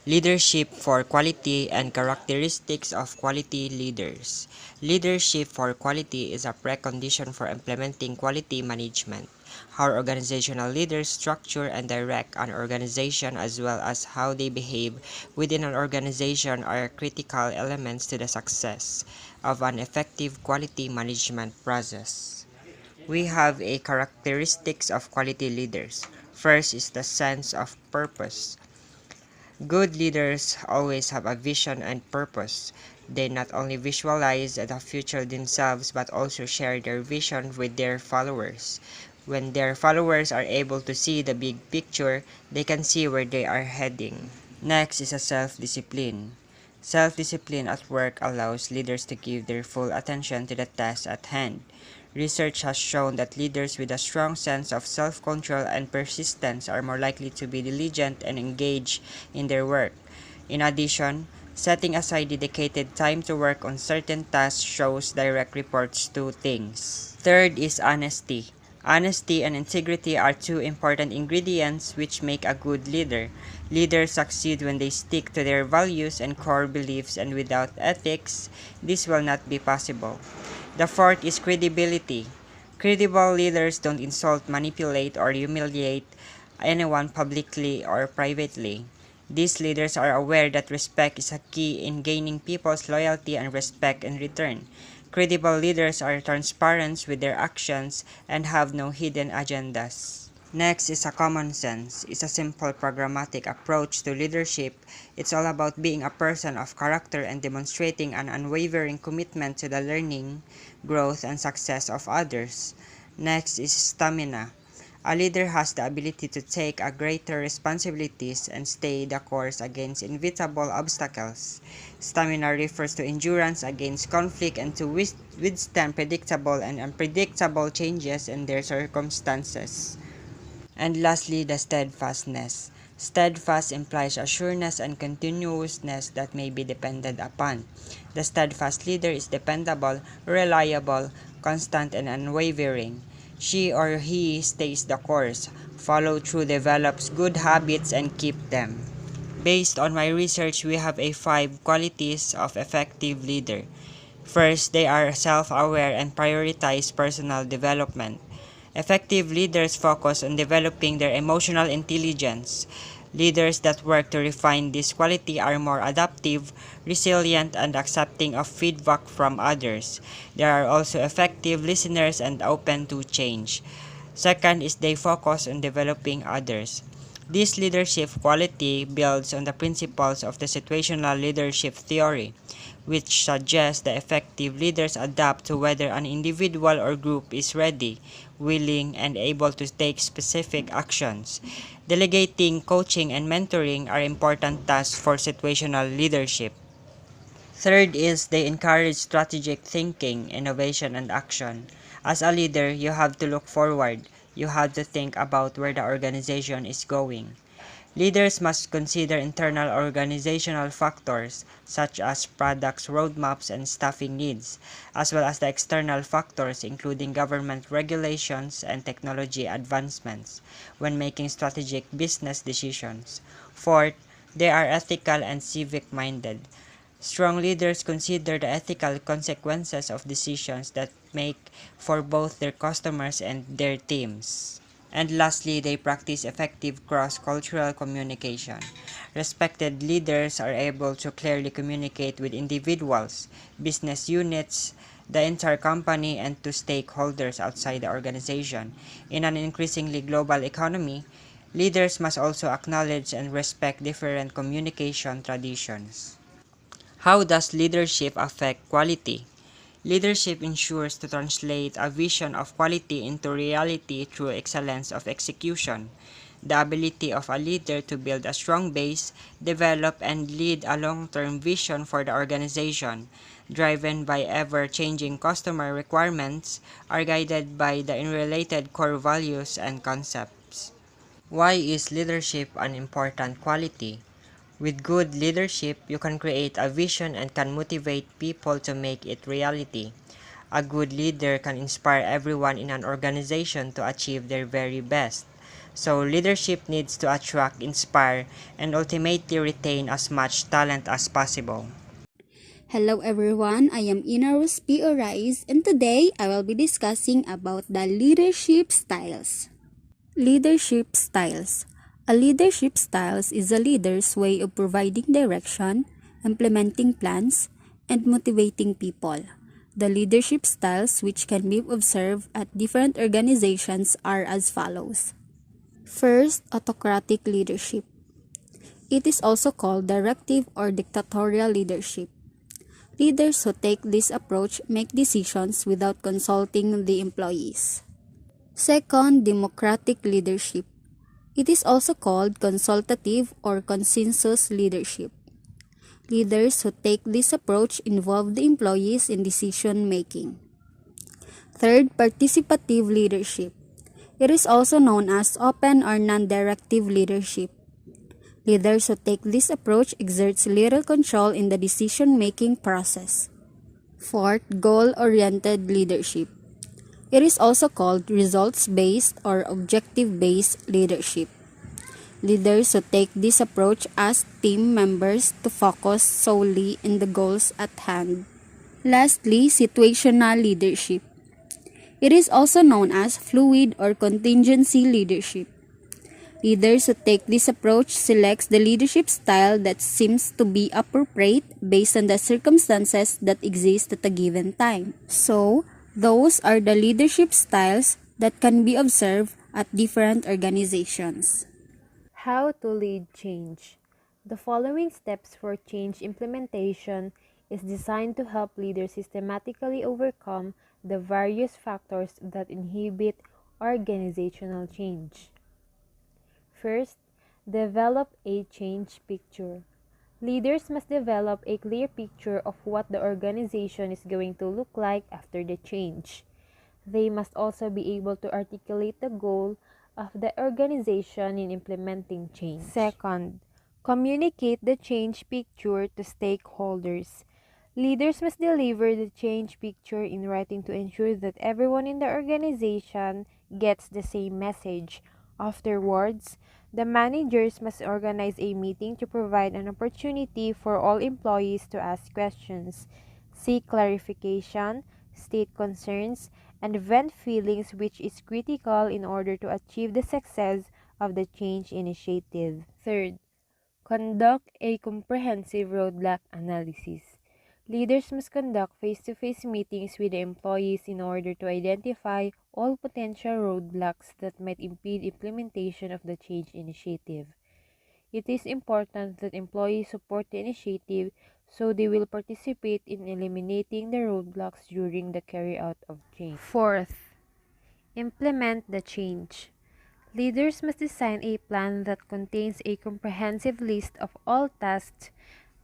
Leadership for quality and characteristics of quality leaders. Leadership for quality is a precondition for implementing quality management. How organizational leaders structure and direct an organization as well as how they behave within an organization are critical elements to the success of an effective quality management process. We have a characteristics of quality leaders. First is the sense of purpose. Good leaders always have a vision and purpose. They not only visualize the future themselves but also share their vision with their followers. When their followers are able to see the big picture, they can see where they are heading. Next is a self-discipline. Self-discipline at work allows leaders to give their full attention to the task at hand. Research has shown that leaders with a strong sense of self-control and persistence are more likely to be diligent and engaged in their work. In addition, setting aside dedicated time to work on certain tasks shows direct reports to things. Third is honesty. Honesty and integrity are two important ingredients which make a good leader. Leaders succeed when they stick to their values and core beliefs, and without ethics, this will not be possible. The fourth is credibility. Credible leaders don't insult, manipulate, or humiliate anyone publicly or privately. These leaders are aware that respect is a key in gaining people's loyalty and respect in return. Credible leaders are transparent with their actions and have no hidden agendas. Next is a common sense. It's a simple programmatic approach to leadership. It's all about being a person of character and demonstrating an unwavering commitment to the learning, growth, and success of others. Next is stamina. A leader has the ability to take a greater responsibilities and stay the course against inevitable obstacles. Stamina refers to endurance against conflict and to withstand predictable and unpredictable changes in their circumstances. And lastly, the steadfastness. Steadfast implies assuredness and continuousness that may be depended upon. The steadfast leader is dependable, reliable, constant, and unwavering. She or he stays the course, follow through, develops good habits, and keep them. Based on my research, we have a 5 qualities of effective leader. First, they are self-aware and prioritize personal development. Effective leaders focus on developing their emotional intelligence. Leaders that work to refine this quality are more adaptive, resilient, and accepting of feedback from others. They are also effective listeners and open to change. Second is they focus on developing others. This leadership quality builds on the principles of the situational leadership theory, which suggests that effective leaders adapt to whether an individual or group is ready, willing, and able to take specific actions. Delegating, coaching, and mentoring are important tasks for situational leadership. Third is they encourage strategic thinking, innovation, and action. As a leader, you have to look forward. You have to think about where the organization is going. Leaders must consider internal organizational factors such as products, roadmaps, and staffing needs, as well as the external factors including government regulations and technology advancements when making strategic business decisions. Fourth, they are ethical and civic-minded. Strong leaders consider the ethical consequences of decisions that make for both their customers and their teams. And lastly, they practice effective cross-cultural communication. Respected leaders are able to clearly communicate with individuals, business units, the entire company, and to stakeholders outside the organization. In an increasingly global economy, leaders must also acknowledge and respect different communication traditions. How does leadership affect quality? Leadership ensures to translate a vision of quality into reality through excellence of execution. The ability of a leader to build a strong base, develop and lead a long-term vision for the organization, driven by ever-changing customer requirements, are guided by the unrelated core values and concepts. Why is leadership an important quality? With good leadership, you can create a vision and can motivate people to make it reality. A good leader can inspire everyone in an organization to achieve their very best. So leadership needs to attract, inspire, and ultimately retain as much talent as possible. Hello everyone, I am Inarus P. Orais and today I will be discussing about the leadership styles. Leadership styles. A leadership styles is a leader's way of providing direction, implementing plans, and motivating people. The leadership styles which can be observed at different organizations are as follows. First, autocratic leadership. It is also called directive or dictatorial leadership. Leaders who take this approach make decisions without consulting the employees. Second, democratic leadership. It is also called consultative or consensus leadership. Leaders who take this approach involve the employees in decision making. Third, participative leadership. It is also known as open or non-directive leadership. Leaders who take this approach exerts little control in the decision-making process. Fourth, goal-oriented leadership. It is also called results-based or objective-based leadership. Leaders who take this approach ask team members to focus solely on the goals at hand. Lastly, situational leadership. It is also known as fluid or contingency leadership. Leaders who take this approach selects the leadership style that seems to be appropriate based on the circumstances that exist at a given time. So, those are the leadership styles that can be observed at different organizations. How to lead change. The following steps for change implementation is designed to help leaders systematically overcome the various factors that inhibit organizational change. First, develop a change picture. Leaders must develop a clear picture of what the organization is going to look like after the change. They must also be able to articulate the goal of the organization in implementing change. Second, communicate the change picture to stakeholders. Leaders must deliver the change picture in writing to ensure that everyone in the organization gets the same message. Afterwards, the managers must organize a meeting to provide an opportunity for all employees to ask questions, seek clarification, state concerns, and vent feelings, which is critical in order to achieve the success of the change initiative. Third, conduct a comprehensive roadblock analysis. Leaders must conduct face-to-face meetings with the employees in order to identify all potential roadblocks that might impede implementation of the change initiative. It is important that employees support the initiative so they will participate in eliminating the roadblocks during the carryout of change. Fourth, implement the change. Leaders must design a plan that contains a comprehensive list of all tasks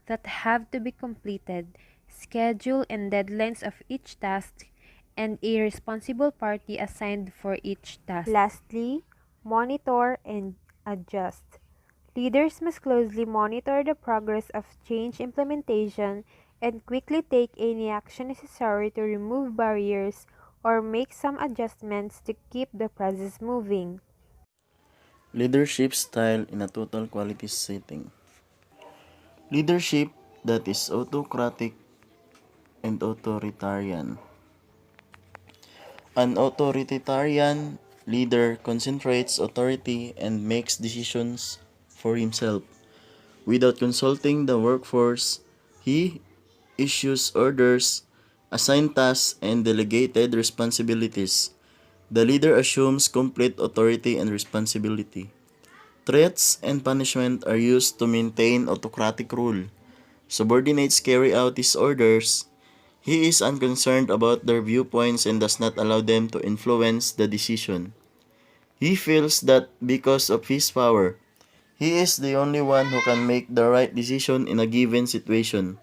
that have to be completed, schedule and deadlines of each task, and a responsible party assigned for each task. Lastly, monitor and adjust. Leaders must closely monitor the progress of change implementation and quickly take any action necessary to remove barriers or make some adjustments to keep the process moving. Leadership style in a total quality setting. Leadership that is autocratic and authoritarian. An authoritarian leader concentrates authority and makes decisions for himself. Without consulting the workforce, he issues orders, assigns tasks, and delegated responsibilities. The leader assumes complete authority and responsibility. Threats and punishment are used to maintain autocratic rule. Subordinates carry out his orders. He is unconcerned about their viewpoints and does not allow them to influence the decision. He feels that because of his power, he is the only one who can make the right decision in a given situation.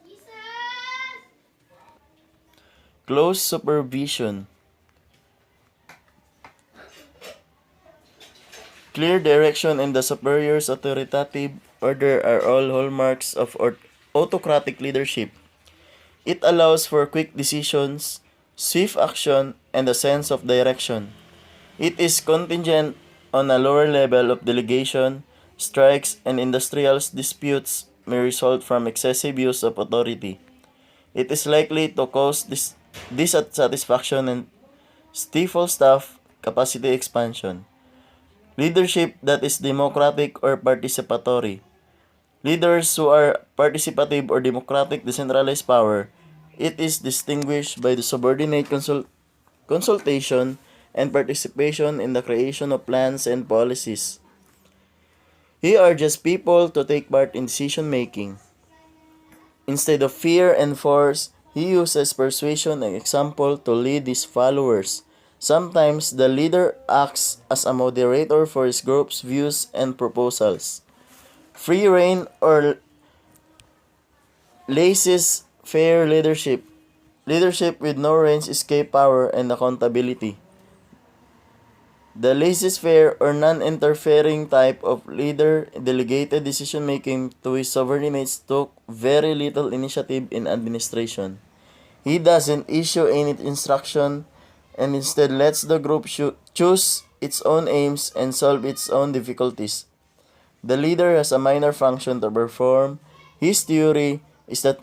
Close supervision. Clear direction and the superior's authoritative order are all hallmarks of autocratic leadership. It allows for quick decisions, swift action, and a sense of direction. It is contingent on a lower level of delegation, strikes, and industrial disputes may result from excessive use of authority. It is likely to cause dissatisfaction and stifle staff capacity expansion. Leadership that is democratic or participatory. Leaders who are participative or democratic decentralized power, it is distinguished by the subordinate consultation and participation in the creation of plans and policies. He urges people to take part in decision making. Instead of fear and force, he uses persuasion and example to lead his followers. Sometimes the leader acts as a moderator for his group's views and proposals. Free reign or laissez-faire leadership. Leadership with no reins escape power and accountability. The laissez-faire or non-interfering type of leader delegated decision-making to his subordinates took very little initiative in administration. He doesn't issue any instruction and instead lets the group choose its own aims and solve its own difficulties. The leader has a minor function to perform. His theory is that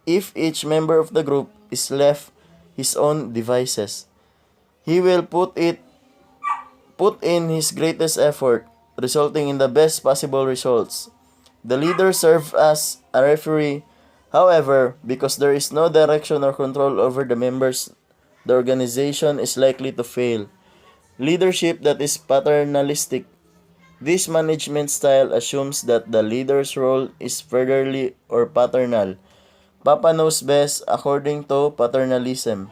if each member of the group is left his own devices, he will put in his greatest effort, resulting in the best possible results. The leader serves as a referee. However, because there is no direction or control over the members, the organization is likely to fail. Leadership that is paternalistic. This management style assumes that the leader's role is fatherly or paternal. Papa knows best according to paternalism.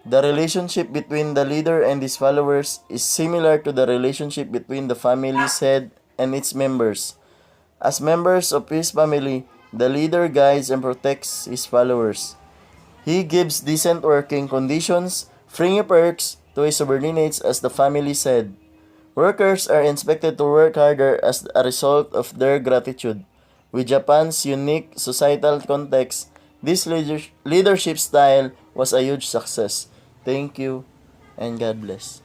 The relationship between the leader and his followers is similar to the relationship between the family's head and its members. As members of his family, the leader guides and protects his followers. He gives decent working conditions, free perks to his subordinates as the family's head. Workers are expected to work harder as a result of their gratitude. With Japan's unique societal context, this leadership style was a huge success. Thank you and God bless.